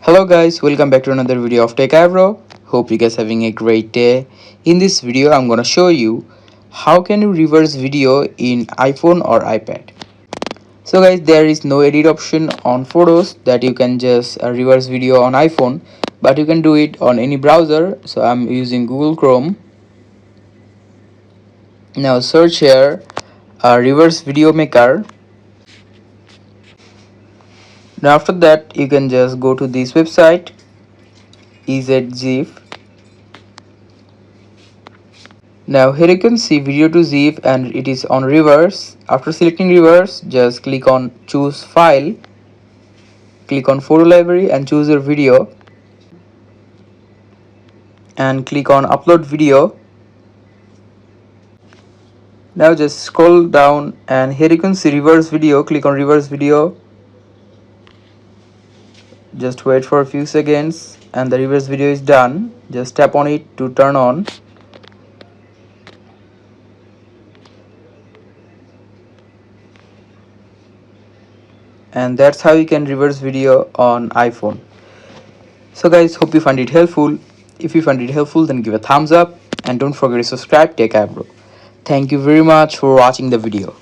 Hello guys, welcome back to another video of Techavro. Hope you guys having a great day. In this video, I'm gonna show you how can you reverse video in iPhone or iPad. So guys, there is no edit option on photos that you can just reverse video on iPhone, but you can do it on any browser. So I'm using Google Chrome. Now search here reverse video maker. Now after that, you can just go to this website EZZIF. Now here you can see video to zip and it is on reverse. After selecting reverse, just click on choose file, click on photo library and choose your video and click on upload video. Now just scroll down and here you can see reverse video, click on reverse video. Just wait for a few seconds and the reverse video is done. Just tap on it to turn on. And that's how you can reverse video on iPhone. So guys, hope you find it helpful. If you find it helpful, then give a thumbs up and don't forget to subscribe Techavro. Thank you very much for watching the video.